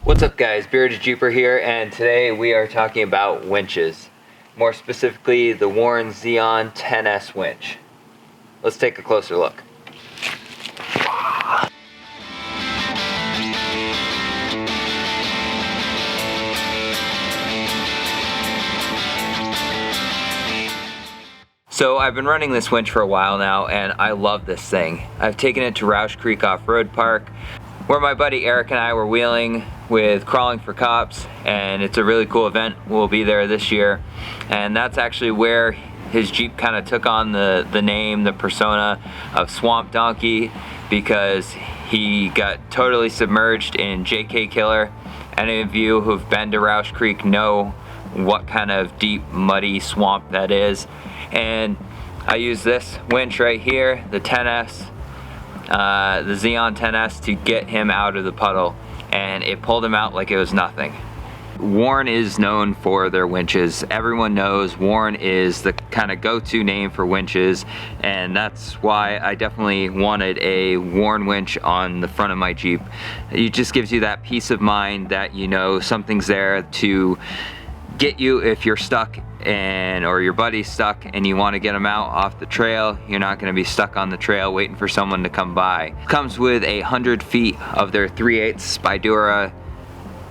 What's up guys, Bearded Jeeper here, and today we are talking about winches. More specifically, the Warn Zeon 10S winch. Let's take a closer look. So I've been running this winch for a while now, and I love this thing. I've taken it to Roush Creek Off-Road Park, where my buddy Eric and I were wheeling with Crawling for Cops, and it's a really cool event. We'll be there this year, and that's actually where his Jeep kind of took on the name, the persona of Swamp Donkey, because he got totally submerged in JK Killer. Any of you who've been to Roush Creek know what kind of deep, muddy swamp that is. And I use this winch right here, the 10S, the Zeon 10S, to get him out of the puddle, and it pulled him out like it was nothing. Warn is known for their winches. Everyone knows Warn is the kind of go-to name for winches, and that's why I definitely wanted a Warn winch on the front of my Jeep. It just gives you that peace of mind that you know something's there to get you if you're stuck or your buddy's stuck and you want to get them out off the trail. You're not going to be stuck on the trail waiting for someone to come by. Comes with 100 feet of their 3/8 Spydura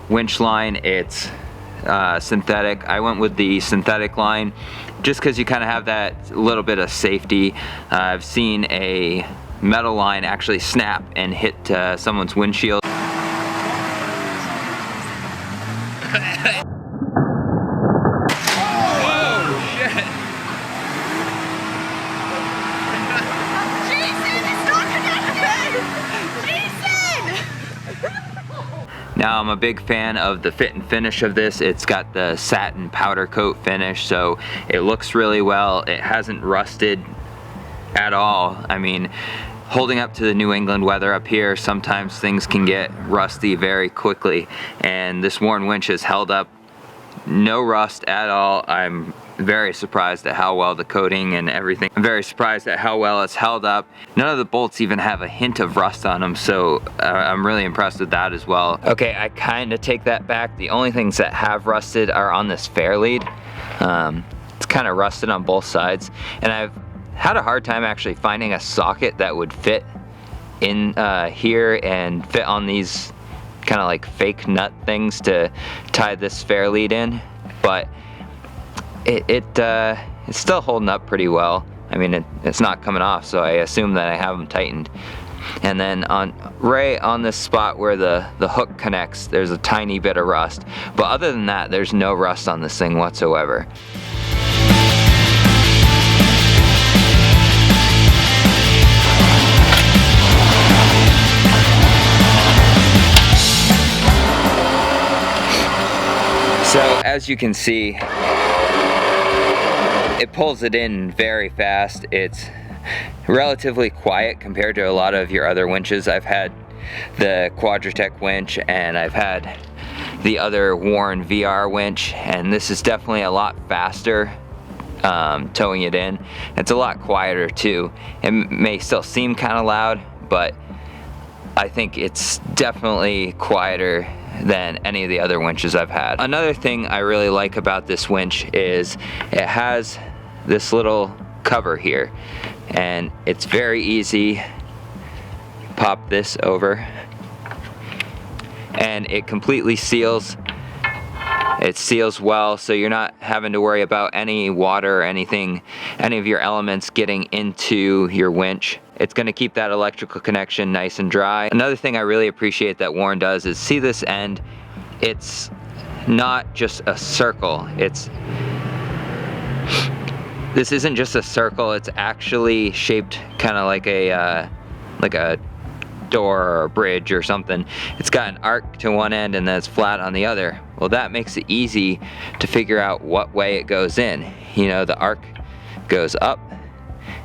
winch line. It's synthetic. I went with the synthetic line just because you kind of have that little bit of safety. I've seen a metal line actually snap and hit someone's windshield. Now I'm a big fan of the fit and finish of this. It's got the satin powder coat finish, so it looks really well. It hasn't rusted at all. I mean, holding up to the New England weather up here, sometimes things can get rusty very quickly, and this Warn winch has held up, no rust at all. I'm very surprised at how well the coating and everything. I'm very surprised at how well it's held up. None of the bolts even have a hint of rust on them, so I'm really impressed with that as well. Okay, I kind of take that back. The only things that have rusted are on this fair lead. It's kind of rusted on both sides, and I've had a hard time actually finding a socket that would fit in here and fit on these kind of like fake nut things to tie this fair lead in, but it's still holding up pretty well. I mean, it's not coming off, so I assume that I have them tightened. And then right on this spot where the hook connects, there's a tiny bit of rust, but other than that, there's no rust on this thing whatsoever. So as you can see, it pulls it in very fast. It's relatively quiet compared to a lot of your other winches. I've had the Quadratec winch and I've had the other Warn VR winch, and this is definitely a lot faster towing it in. It's a lot quieter too. It may still seem kind of loud, but I think it's definitely quieter than any of the other winches I've had. Another thing I really like about this winch is it has this little cover here, and it's very easy. Pop this over and it completely seals. It seals well, so you're not having to worry about any water or anything, any of your elements getting into your winch. It's going to keep that electrical connection nice and dry. Another thing I really appreciate that Warn does is, see this end? It's not just a circle. This isn't just a circle. It's actually shaped kind of like a door or a bridge or something. It's got an arc to one end and then it's flat on the other. Well, that makes it easy to figure out what way it goes in. You know, the arc goes up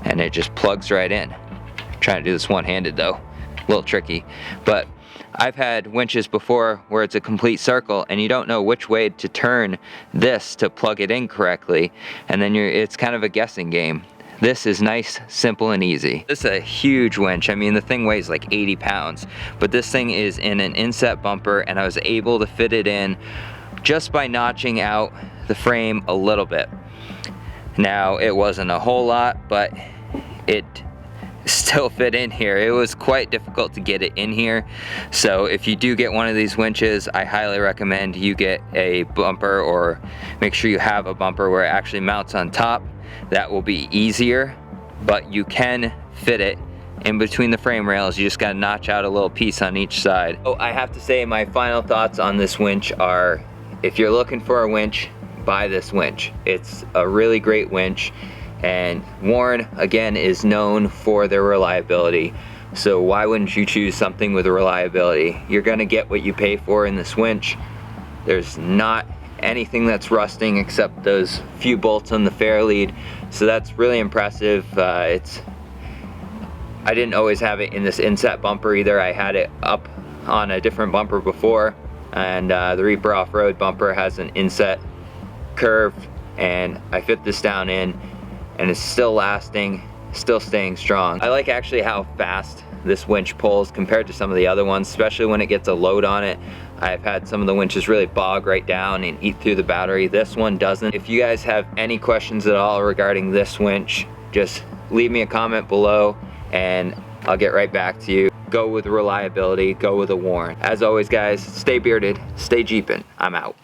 and it just plugs right in. I'm trying to do this one-handed though, a little tricky. But I've had winches before where it's a complete circle and you don't know which way to turn this to plug it in correctly, and then it's kind of a guessing game. This is nice, simple, and easy. This is a huge winch. I mean, the thing weighs like 80 pounds, but this thing is in an inset bumper, and I was able to fit it in just by notching out the frame a little bit. Now, it wasn't a whole lot, but it still fit in here. It was quite difficult to get it in here. So if you do get one of these winches, I highly recommend you get a bumper, or make sure you have a bumper where it actually mounts on top. That will be easier, but you can fit it in between the frame rails. You just gotta notch out a little piece on each side. Oh, I have to say my final thoughts on this winch are, if you're looking for a winch, buy this winch. It's a really great winch, and Warn, again, is known for their reliability. So why wouldn't you choose something with reliability? You're gonna get what you pay for in this winch. There's not anything that's rusting except those few bolts on the fair lead, so that's really impressive. I didn't always have it in this inset bumper either. I had it up on a different bumper before, and the Reaper off-road bumper has an inset curve, and I fit this down in, and it's still lasting, still staying strong. I like actually how fast this winch pulls compared to some of the other ones, especially when it gets a load on it. I've had some of the winches really bog right down and eat through the battery. This one doesn't. If you guys have any questions at all regarding this winch, just leave me a comment below and I'll get right back to you. Go with reliability, go with a Warn. As always guys, stay bearded, stay jeepin'. I'm out.